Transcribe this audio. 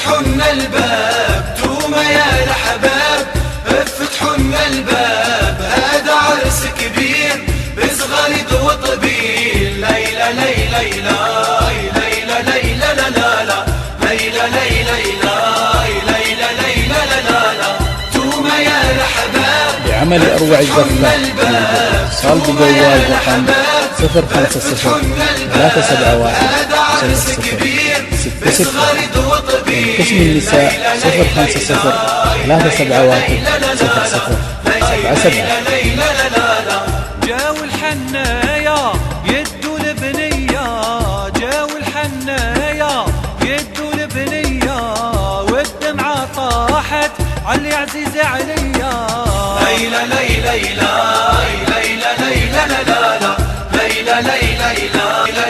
افتحن الباب تومة يا الأحباب، افتحن الباب هذا عرس كبير بزغرد وطبيل. ليلى ليلى ليلى ليلى ليلى لا لا لا ليلى ليلى ليلى ليلى لا لا لا تومة يا الأحباب. بعمل أروع الزفة اتصال بجوال رقم 050-371-60-60. قسم النساء 050-371-0077. جاو الحنايا يدو البنية، جاو الحنايا يدو البنية، والدمعة طاحت علي عزيزة عليا. ليلى ليلى ليلى ليلى ليلى لا لا لا ليلى ليلى ليلى